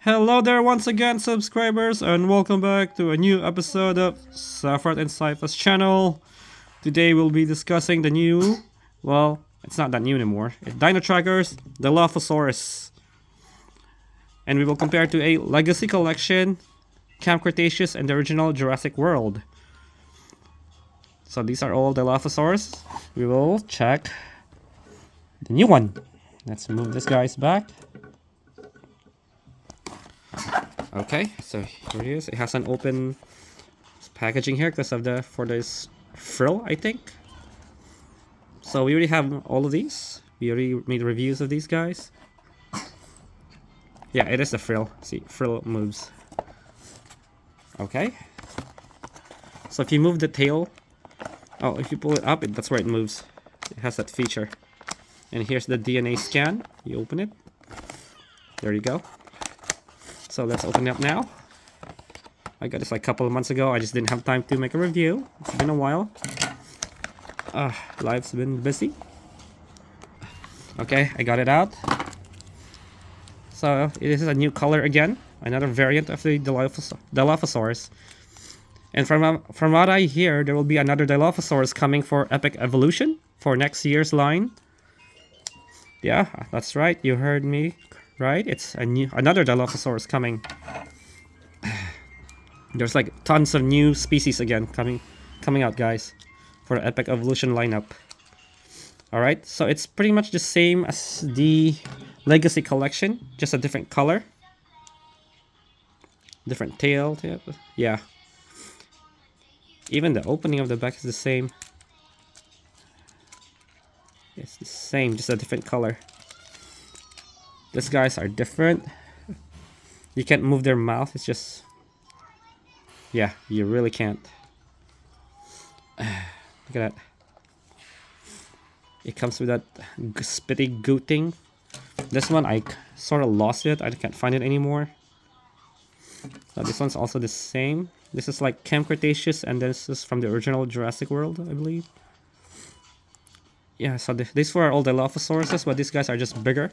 Hello there once again, subscribers, and welcome back to a new episode of Safrat and Saifa's channel. Today we'll be discussing the new, well, it's not that new anymore, Dino Trackers, DILOPHOSAURUS. And we will compare to a Legacy Collection, Camp Cretaceous, and the original Jurassic World. So these are all DILOPHOSAURUS. We will check the new one. Let's move this guys back. Okay, so here it is. It has an open packaging here because of for this frill, I think. So we already have all of these. We already made reviews of these guys. Yeah, it is the frill. See, frill moves. Okay. So if you move the tail, oh, if you pull it up, that's where it moves. It has that feature. And here's the DNA scan. You open it. There you go. So let's open it up now. I got this like a couple of months ago. I just didn't have time to make a review. It's been a while. Life's been busy. Okay, I got it out. So this is a new color again. Another variant of the Dilophosaurus. And from what I hear, there will be another Dilophosaurus coming for Epic Evolution for next year's line. Yeah, that's right. You heard me. Right, it's another Dilophosaurus coming. There's like tons of new species again coming out, guys, for the Epic Evolution lineup. All right, so it's pretty much the same as the Legacy Collection, just a different color, different tail tip. Yeah, even the opening of the back is the same. It's the same, just a different color. These guys are different. You can't move their mouth. It's just... yeah, you really can't. Look at that. It comes with that spitty goo thing. This one, I sort of lost it. I can't find it anymore. So this one's also the same. This is like Camp Cretaceous, and this is from the original Jurassic World, I believe. Yeah, so these four are all Dilophosauruses, but these guys are just bigger.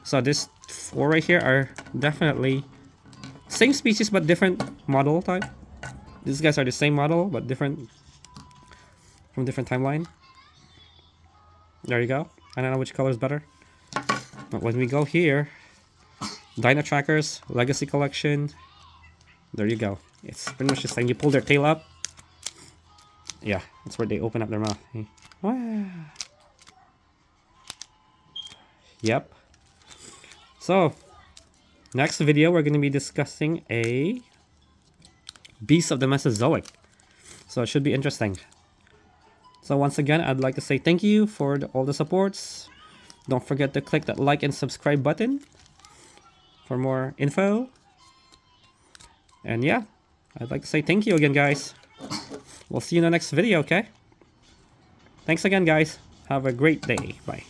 So these four right here are definitely same species but different model type. These guys are the same model but different from different timeline. There you go. I don't know which color is better. But when we go here, Dino Trackers, Legacy Collection, there you go. It's pretty much the same. You pull their tail up. Yeah, that's where they open up their mouth. Wow. Yep. So, next video we're going to be discussing a Beast of the Mesozoic. So it should be interesting. So once again, I'd like to say thank you for all the supports. Don't forget to click that like and subscribe button for more info. And yeah, I'd like to say thank you again, guys. We'll see you in the next video, okay? Thanks again, guys. Have a great day. Bye.